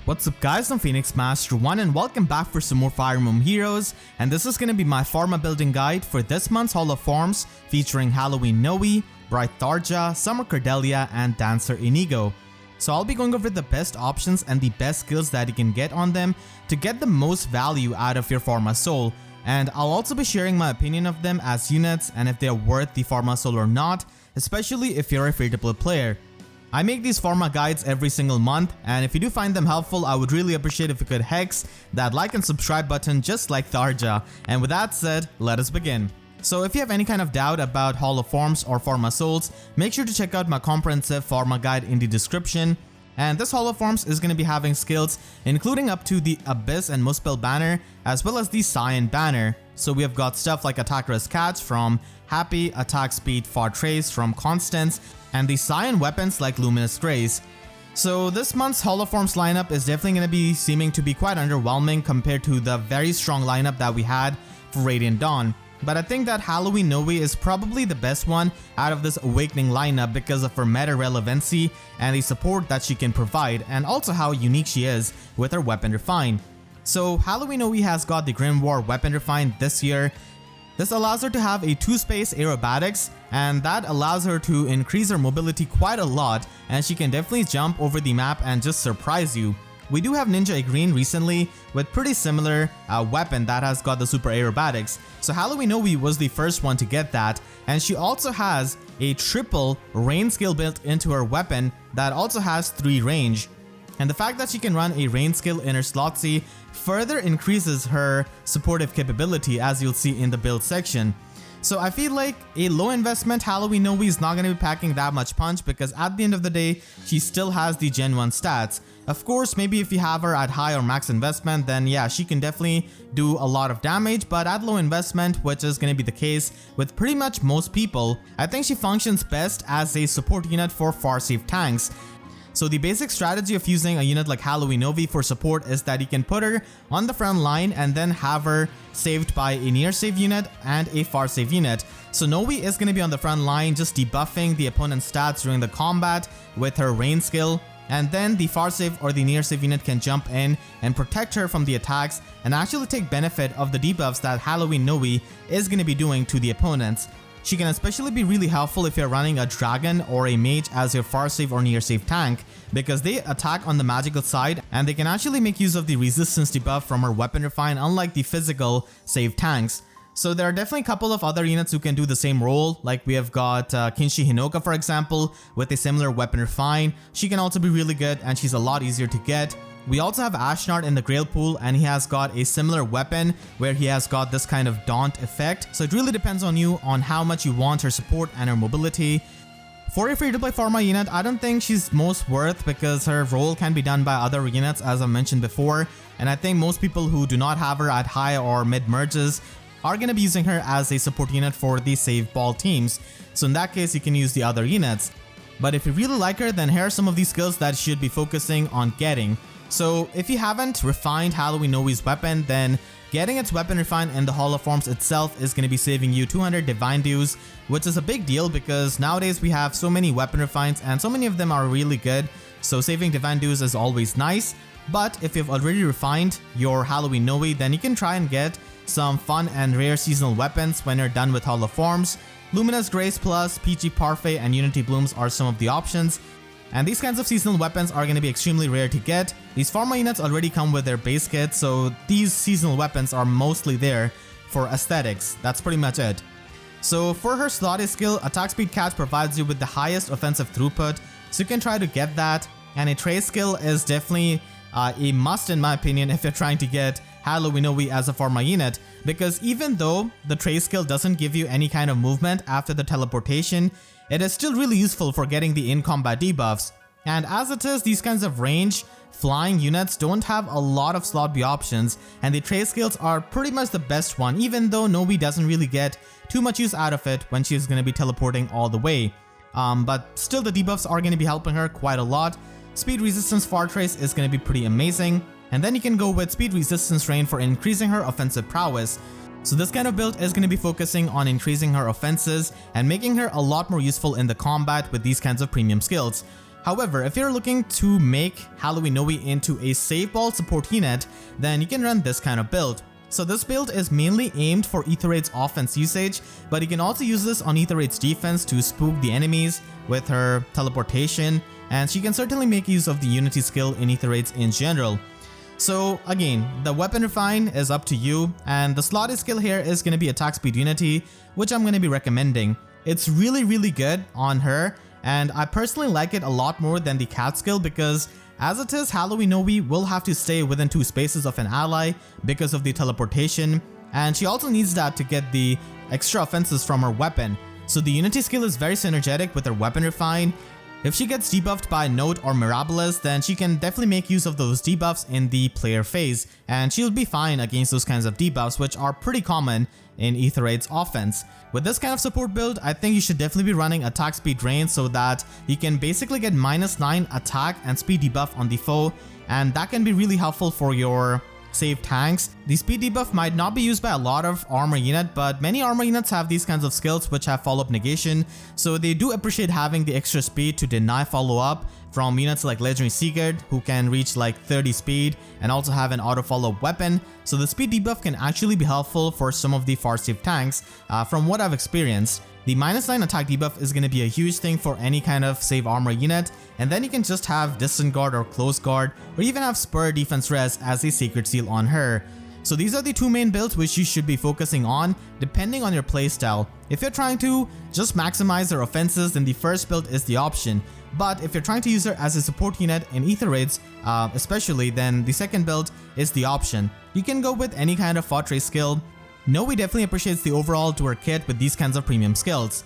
What's up guys, I'm Phoenix Master 1 and welcome back for some more Fire Emblem Heroes, and this is gonna be my Forma building guide for this month's Hall of Forms featuring Halloween Nowi, Bright Tharja, Summer Cordelia, and Dancer Inigo. So I'll be going over the best options and the best skills that you can get on them to get the most value out of your Forma Soul, and I'll also be sharing my opinion of them as units and if they're worth the Forma Soul or not, especially if you're a free-to-play player. I make these Forma guides every single month, and if you do find them helpful, I would really appreciate if you could hex that like and subscribe button just like Tharja. And with that said, let us begin. So if you have any kind of doubt about Hall of Forms or Forma Souls, make sure to check out my comprehensive Forma guide in the description. And this Hall of Forms is going to be having skills including up to the Abyss and Muspel banner as well as the Cyan banner. So we have got stuff like Attack Rest Catch from Happy, Attack Speed Fortrace from Constance, and the Cyan weapons like Luminous Grace. So this month's Hall of Forms lineup is definitely going to be seeming to be quite underwhelming compared to the very strong lineup that we had for Radiant Dawn. But I think that Halloween Nowi is probably the best one out of this Awakening lineup because of her meta relevancy and the support that she can provide, and also how unique she is with her Weapon Refine. So Halloween Nowi has got the Grimoire Weapon Refine this year. This allows her to have a 2-space aerobatics, and that allows her to increase her mobility quite a lot, and she can definitely jump over the map and just surprise you. We do have Ninja Green recently with pretty similar weapon that has got the super aerobatics. So Halloween Nowi was the first one to get that, and she also has a triple range skill built into her weapon that also has 3 range. And the fact that she can run a range skill in her slot C further increases her supportive capability, as you'll see in the build section. So I feel like a low investment Halloween Nowi is not going to be packing that much punch because at the end of the day, she still has the Gen 1 stats. Of course, maybe if you have her at high or max investment, then yeah, she can definitely do a lot of damage, but at low investment, which is going to be the case with pretty much most people, I think she functions best as a support unit for far-safe tanks. So the basic strategy of using a unit like Halloween Nowi for support is that you can put her on the front line and then have her saved by a near save unit and a far save unit. So Nowi is going to be on the front line just debuffing the opponent's stats during the combat with her range skill, and then the far save or the near save unit can jump in and protect her from the attacks and actually take benefit of the debuffs that Halloween Nowi is going to be doing to the opponents. She can especially be really helpful if you're running a dragon or a mage as your far save or near save tank, because they attack on the magical side and they can actually make use of the resistance debuff from her Weapon Refine, unlike the physical save tanks. So there are definitely a couple of other units who can do the same role, like we have got Kinshi Hinoka for example with a similar Weapon Refine. She can also be really good and she's a lot easier to get. We also have Ashnard in the Grail pool, and he has got a similar weapon where he has got this kind of daunt effect. So it really depends on you on how much you want her support and her mobility. For a free-to-play Forma unit, I don't think she's most worth because her role can be done by other units as I mentioned before, and I think most people who do not have her at high or mid merges are going to be using her as a support unit for the save ball teams. So in that case, you can use the other units. But if you really like her, then here are some of these skills that you should be focusing on getting. So if you haven't refined Halloween Nowi's weapon, then getting its Weapon Refine in the Hall of Forms itself is going to be saving you 200 Divine Dues, which is a big deal because nowadays we have so many Weapon Refines and so many of them are really good, so saving Divine Dues is always nice. But if you've already refined your Halloween Nowi, then you can try and get some fun and rare seasonal weapons when you're done with Hall of Forms. Luminous Grace Plus, PG Parfait, and Unity Blooms are some of the options. And these kinds of seasonal weapons are going to be extremely rare to get. These Forma units already come with their base kit, so these seasonal weapons are mostly there for aesthetics. That's pretty much it. So for her slot A skill, Attack Speed Catch provides you with the highest offensive throughput, so you can try to get that. And a Trace skill is definitely a must in my opinion if you're trying to get Halloween Nowi as a Forma unit, because even though the Trace skill doesn't give you any kind of movement after the teleportation, it is still really useful for getting the in-combat debuffs. And as it is, these kinds of range flying units don't have a lot of slot B options, and the Trace skills are pretty much the best one, even though Nowi doesn't really get too much use out of it when she's going to be teleporting all the way. But still the debuffs are going to be helping her quite a lot. Speed Resistance Fortrace is going to be pretty amazing, and then you can go with Speed Resistance Rain for increasing her offensive prowess. So this kind of build is going to be focusing on increasing her offenses and making her a lot more useful in the combat with these kinds of premium skills. However, if you're looking to make Halloween Nowi into a save ball support unit, then you can run this kind of build. So this build is mainly aimed for Aether Raid's offense usage, but you can also use this on Aether Raid's defense to spook the enemies with her teleportation, and she can certainly make use of the Unity skill in Aether Raids in general. So again, the weapon refine is up to you, and the slotted skill here is going to be attack speed Unity, which I'm going to be recommending. It's really good on her, and I personally like it a lot more than the cat skill because as it is, Halloween Nowi will have to stay within 2 spaces of an ally because of the teleportation, and she also needs that to get the extra offenses from her weapon. So the Unity skill is very synergetic with her weapon refine. If she gets debuffed by Note or Mirabilis, then she can definitely make use of those debuffs in the player phase, and she'll be fine against those kinds of debuffs, which are pretty common in Aether Raid's offense. With this kind of support build, I think you should definitely be running attack speed range so that you can basically get -9 attack and speed debuff on the foe, and that can be really helpful for your save tanks. The speed debuff might not be used by a lot of armor unit, but many armor units have these kinds of skills which have follow-up negation, so they do appreciate having the extra speed to deny follow-up from units like Legendary Seagard, who can reach like 30 speed and also have an auto follow-up weapon. So the speed debuff can actually be helpful for some of the far save tanks from what I've experienced. The -9 attack debuff is going to be a huge thing for any kind of save armor unit, and then you can just have distant guard or close guard, or even have spur defense res as a sacred seal on her. So these are the 2 main builds which you should be focusing on depending on your playstyle. If you're trying to just maximize her offenses, then the first build is the option. But if you're trying to use her as a support unit in Aether Raids, especially, then the second build is the option. You can go with any kind of Fortress skill. Nowi definitely appreciates the overall to her kit with these kinds of premium skills.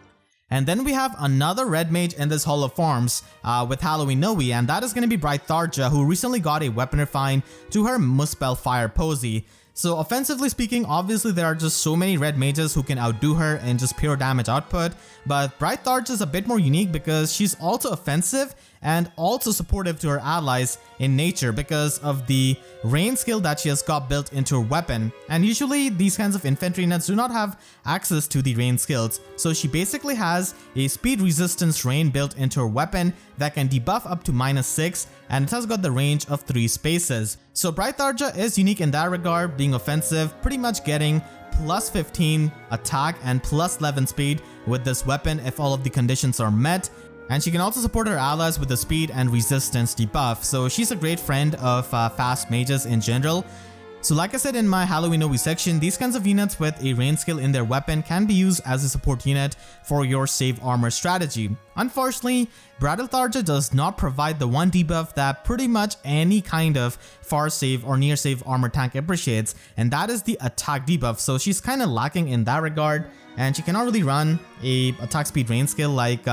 And then we have another red mage in this Hall of Forms with Halloween Nowi, and that is going to be Bright Tharja, who recently got a weapon refine to her Muspel Fire Posy. So offensively speaking, obviously there are just so many red mages who can outdo her in just pure damage output, but Bright Tharja is a bit more unique because she's also offensive and also supportive to her allies in nature because of the rain skill that she has got built into her weapon, and usually these kinds of infantry units do not have access to the rain skills, so she basically has a speed resistance rain built into her weapon that can debuff up to -6, and it has got the range of 3 spaces. So Bright Tharja is unique in that regard, being offensive, pretty much getting +15 attack and +11 speed with this weapon if all of the conditions are met. And she can also support her allies with the speed and resistance debuff, so she's a great friend of fast mages in general. So like I said in my Halloween Nowi section, these kinds of units with a rain skill in their weapon can be used as a support unit for your save armor strategy. Unfortunately, Bright Tharja does not provide the one debuff that pretty much any kind of far save or near save armor tank appreciates, and that is the attack debuff, so she's kind of lacking in that regard, and she cannot really run a attack speed rain skill like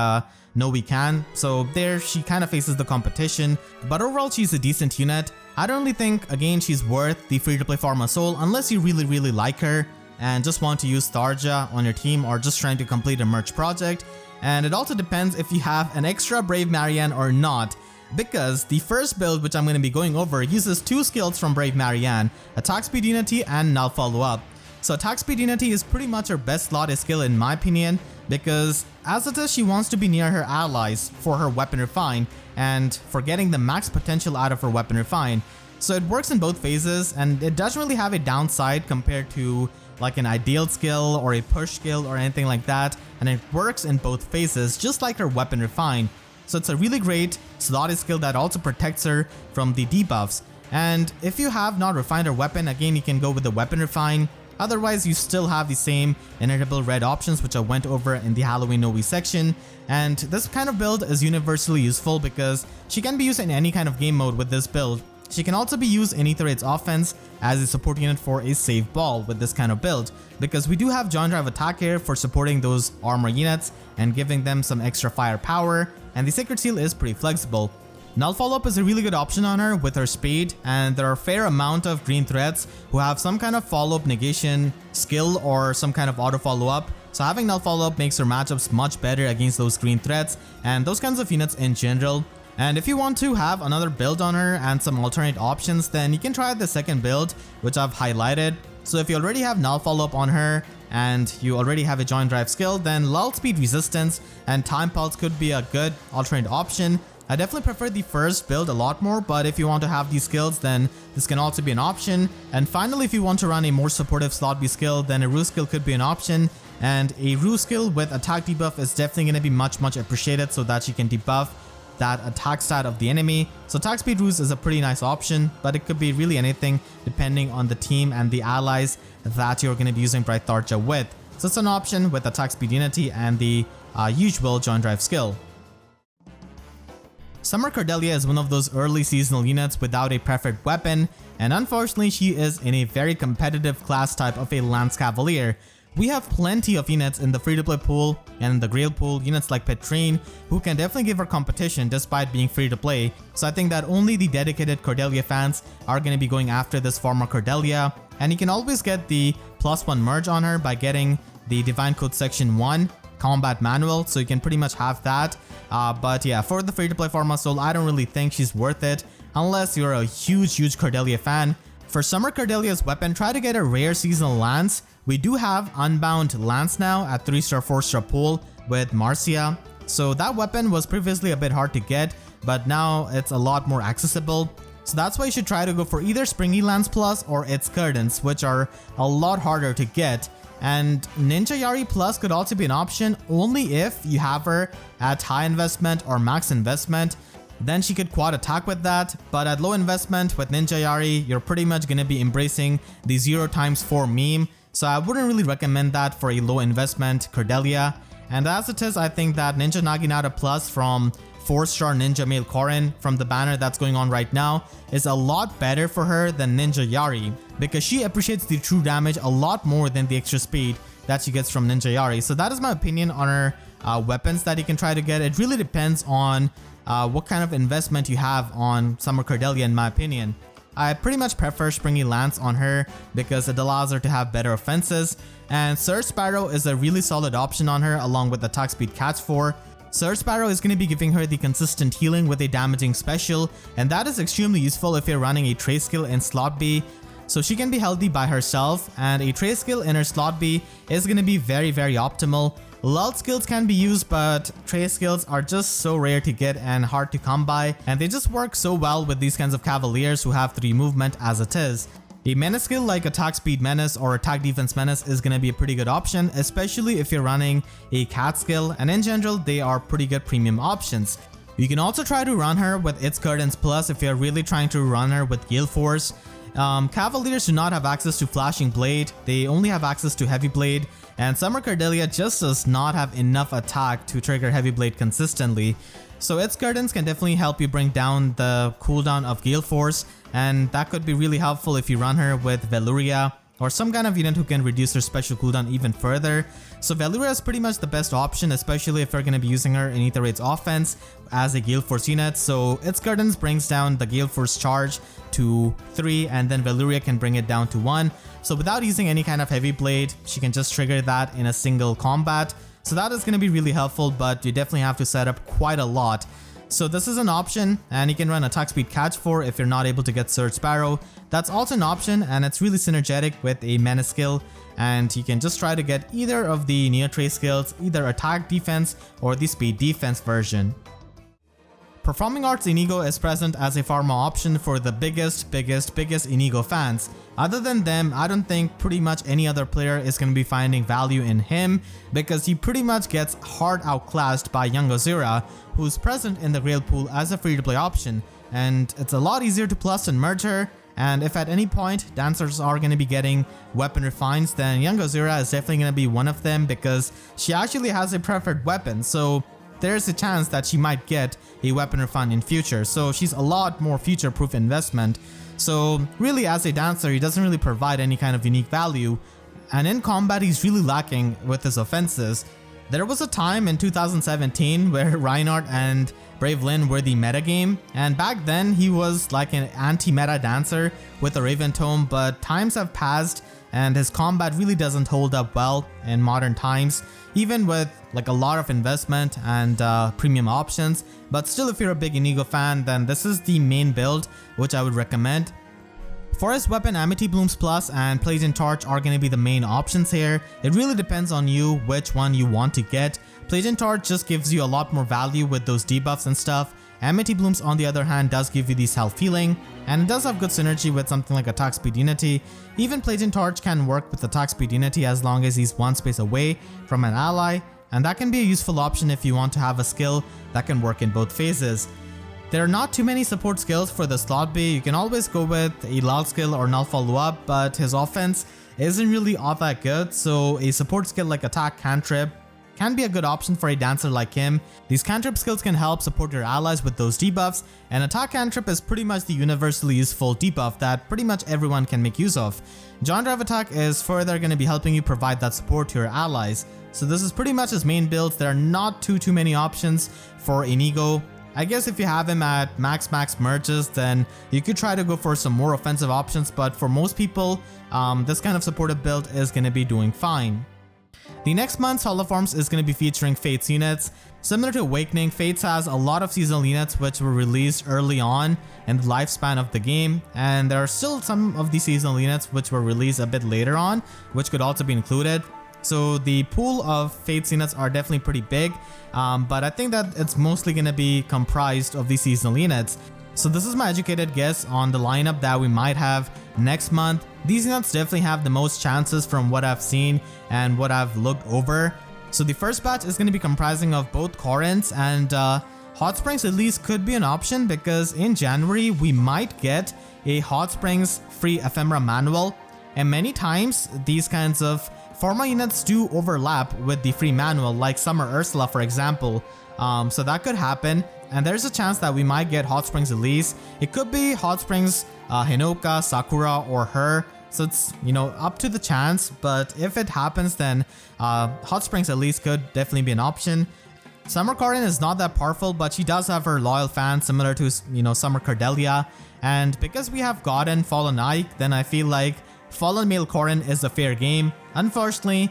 Nowi can, so there she kind of faces the competition, but overall she's a decent unit. I don't really think, again, she's worth the free-to-play Forma Soul unless you really like her and just want to use Tharja on your team or just trying to complete a merch project. And it also depends if you have an extra Brave Marianne or not, because the first build which I'm going to be going over uses 2 skills from Brave Marianne, Attack Speed Unity and Null Follow-Up. So Attack Speed Unity is pretty much her best slotted skill in my opinion, because as it is, she wants to be near her allies for her weapon refine and for getting the max potential out of her weapon refine. So it works in both phases, and it doesn't really have a downside compared to like an ideal skill or a push skill or anything like that, and it works in both phases just like her weapon refine. So it's a really great slotted skill that also protects her from the debuffs. And if you have not refined her weapon, again you can go with the weapon refine. Otherwise, you still have the same inedible red options which I went over in the Halloween Nowi section, and this kind of build is universally useful because she can be used in any kind of game mode with this build. She can also be used in Aether Raid's offense as a support unit for a save ball with this kind of build, because we do have Joint Drive Attack here for supporting those armor units and giving them some extra firepower, and the Sacred Seal is pretty flexible. Null Follow-Up is a really good option on her with her speed, and there are a fair amount of green threats who have some kind of follow-up negation skill or some kind of auto follow-up, so having Null Follow-Up makes her matchups much better against those green threats and those kinds of units in general. And if you want to have another build on her and some alternate options, then you can try the second build which I've highlighted. So if you already have Null Follow-Up on her and you already have a Joint Drive skill, then Lull Speed Resistance and Time Pulse could be a good alternate option I definitely prefer the first build a lot more, but if you want to have these skills, then this can also be an option. And finally, if you want to run a more supportive slot B skill, then a Ruse skill could be an option. And a Ruse skill with attack debuff is definitely going to be much appreciated so that you can debuff that attack stat of the enemy. So attack speed Ruse is a pretty nice option, but it could be really anything depending on the team and the allies that you're going to be using Bright Tharja with. So it's an option with attack speed unity and the usual joint drive skill. Summer Cordelia is one of those early seasonal units without a preferred weapon, and unfortunately she is in a very competitive class type of a Lance Cavalier. We have plenty of units in the free-to-play pool and in the Grail pool, units like Petrine, who can definitely give her competition despite being free-to-play. So I think that only the dedicated Cordelia fans are going to be going after this Forma Cordelia, and you can always get the +1 merge on her by getting the Divine Code Section 1 combat manual, so you can pretty much have that. But yeah, for the free-to-play Forma Soul, I don't really think she's worth it unless you're a huge Cordelia fan. For Summer Cordelia's weapon, try to get a rare seasonal lance. We do have Unbound Lance now at 3-star 4-star pool with Marcia. So that weapon was previously a bit hard to get, but now it's a lot more accessible. So that's why you should try to go for either Springy Lance Plus or its Curdance, which are a lot harder to get. And Ninja Yari Plus could also be an option only if you have her at high investment or max investment. Then she could quad attack with that, but at low investment with Ninja Yari, you're pretty much going to be embracing the 0x4 meme. So I wouldn't really recommend that for a low investment Cordelia. And as it is, I think that Ninja Naginata Plus from 4-star Ninja Male Korin from the banner that's going on right now is a lot better for her than Ninja Yari, because she appreciates the true damage a lot more than the extra speed that she gets from Ninja Yari. So that is my opinion on her weapons that you can try to get. It really depends on what kind of investment you have on Summer Cordelia, in my opinion. I pretty much prefer Springy Lance on her because it allows her to have better offenses, and Surge Sparrow is a really solid option on her along with attack speed Catch 4. Surge Sparrow is going to be giving her the consistent healing with a damaging special, and that is extremely useful if you're running a Trace skill in slot B. So she can be healthy by herself, and a Trace skill in her slot B is going to be very optimal. Lult skills can be used, but Trace skills are just so rare to get and hard to come by, and they just work so well with these kinds of Cavaliers who have 3 movement as it is. A Menace skill like Attack Speed Menace or Attack Defense Menace is going to be a pretty good option, especially if you're running a Cat skill, and in general they are pretty good premium options. You can also try to run her with its Curdance Plus if you're really trying to run her with Gale Force. Cavaliers do not have access to Flashing Blade, they only have access to Heavy Blade, and Summer Cordelia just does not have enough attack to trigger Heavy Blade consistently. So its Curdance can definitely help you bring down the cooldown of Gale Force, and that could be really helpful if you run her with Veluria or some kind of unit who can reduce her special cooldown even further. So Veluria is pretty much the best option, especially if you're going to be using her in Aether Raid's offense as a Gale Force unit. So its Curdance brings down the Gale Force charge to 3, and then Veluria can bring it down to 1. So without using any kind of Heavy Blade, she can just trigger that in a single combat. So that is going to be really helpful, but you definitely have to set up quite a lot. So this is an option, and you can run Attack Speed Catch 4 if you're not able to get Surge Sparrow. That's also an option, and it's really synergetic with a Menace skill, and you can just try to get either of the Neo Trace skills, either Attack Defense or the Speed Defense version. Performing Arts Inigo is present as a Forma option for the biggest Inigo fans. Other than them, I don't think pretty much any other player is going to be finding value in him, because he pretty much gets hard outclassed by Young Ozira, who's present in the Grail pool as a free-to-play option, and it's a lot easier to plus and merge her. And if at any point dancers are going to be getting weapon refines, then Young Ozira is definitely going to be one of them, because she actually has a preferred weapon, so there's a chance that she might get a weapon refine in future. So she's a lot more future-proof investment. So really, as a dancer, he doesn't really provide any kind of unique value, and in combat he's really lacking with his offenses. There was a time in 2017 where Reinhardt and Brave Lynn were the meta game, and back then he was like an anti-meta dancer with a Raven Tome, but times have passed and his combat really doesn't hold up well in modern times, even with like a lot of investment and premium options. But still, if you're a big Inigo fan, then this is the main build which I would recommend. For his weapon, Amity Blooms Plus and Blazing Torch are going to be the main options here. It really depends on you which one you want to get. Blazing Torch just gives you a lot more value with those debuffs and stuff, Amity Blooms on the other hand does give you these health healing, and it does have good synergy with something like Attack Speed Unity. Even Plating Torch can work with Attack Speed Unity as long as he's one space away from an ally, and that can be a useful option if you want to have a skill that can work in both phases. There are not too many support skills for the slot B. You can always go with a lull skill or null follow up, but his offense isn't really all that good, so a support skill like Attack Cantrip can be a good option for a dancer like him. These cantrip skills can help support your allies with those debuffs, and Attack Cantrip is pretty much the universally useful debuff that pretty much everyone can make use of. John Drive Attack is further going to be helping you provide that support to your allies, so this is pretty much his main builds. There are not too many options for Inigo. I guess if you have him at max merges, then you could try to go for some more offensive options, but for most people, this kind of supportive build is going to be doing fine. The next month's Hall of Forms is going to be featuring Fates units. Similar to Awakening, Fates has a lot of seasonal units which were released early on in the lifespan of the game, and there are still some of these seasonal units which were released a bit later on, which could also be included. So the pool of Fates units are definitely pretty big, but I think that it's mostly going to be comprised of these seasonal units. So this is my educated guess on the lineup that we might have next month. These units definitely have the most chances from what I've seen and what I've looked over. So the first batch is going to be comprising of both Corinths, and Hot Springs at least could be an option because in January we might get a Hot Springs free ephemera manual, and many times these kinds of Forma units do overlap with the free manual, like Summer Ursula for example. So that could happen, and there's a chance that we might get Hot Springs Elise. It could be Hot Springs Hinoka, Sakura, or her. So it's, up to the chance, but if it happens, then Hot Springs Elise could definitely be an option. Summer Corin is not that powerful, but she does have her loyal fans similar to, Summer Cordelia. And because we have gotten Fallen Ike, then I feel like Fallen Male Corin is a fair game. Unfortunately,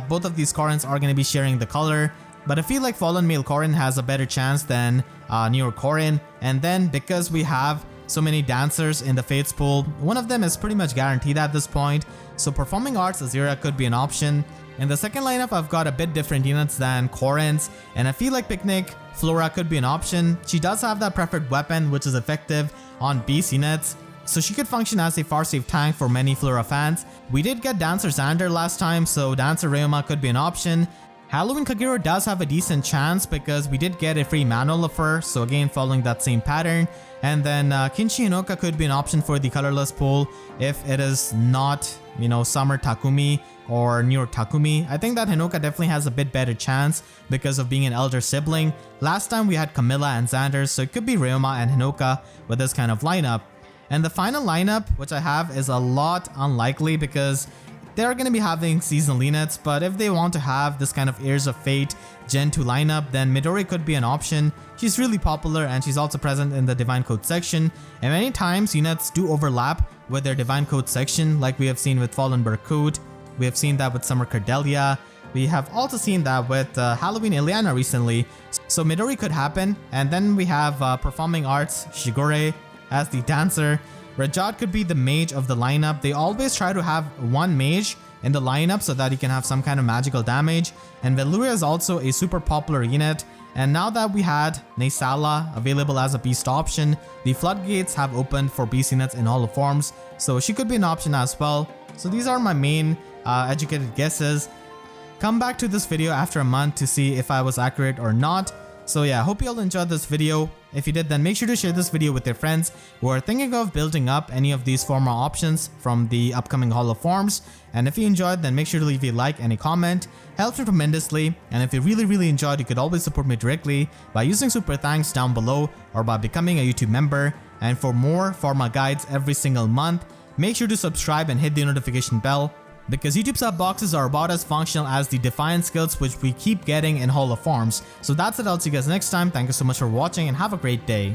both of these Corins are going to be sharing the color, but I feel like Fallen Male Corin has a better chance than Newer Corin. And then because we have so many dancers in the Fates pool, one of them is pretty much guaranteed at this point, so Performing Arts Azira could be an option. In the second lineup, I've got a bit different units than Corins, and I feel like Picnic Flora could be an option. She does have that preferred weapon which is effective on beast units, so she could function as a far-safe tank for many Flora fans. We did get Dancer Xander last time, so Dancer Ryoma could be an option. Halloween Kagero does have a decent chance because we did get a free manual of her, so again following that same pattern. And then Kinshi Hinoka could be an option for the colorless pool if it is not, Summer Takumi or Newer Takumi. I think that Hinoka definitely has a bit better chance because of being an elder sibling. Last time we had Camilla and Xander, so it could be Ryoma and Hinoka with this kind of lineup. And the final lineup, which I have, is a lot unlikely because they're going to be having seasonal units, but if they want to have this kind of Heirs of Fate Gen 2 lineup, then Midori could be an option. She's really popular and she's also present in the Divine Code section, and many times units do overlap with their Divine Code section, like we have seen with Fallen Berkut. We have seen that with Summer Cordelia. We have also seen that with Halloween Ileana recently. So Midori could happen, and then we have Performing Arts Shigure as the dancer. Rajat could be the mage of the lineup. They always try to have one mage in the lineup so that you can have some kind of magical damage. And Veluria is also a super popular unit. And now that we had Naysala available as a beast option, the floodgates have opened for beast units in all forms, so she could be an option as well. So these are my main educated guesses. Come back to this video after a month to see if I was accurate or not. So yeah, hope you all enjoyed this video. If you did, then make sure to share this video with your friends who are thinking of building up any of these Forma options from the upcoming Hall of Forms. And if you enjoyed, then make sure to leave a like and a comment. Helps me tremendously. And if you really enjoyed, you could always support me directly by using super thanks down below or by becoming a YouTube member. And for more Forma guides every single month, make sure to subscribe and hit the notification bell, because YouTube sub boxes are about as functional as the Defiant skills which we keep getting in Hall of Forms. So that's it, I'll see you guys next time. Thank you so much for watching and have a great day.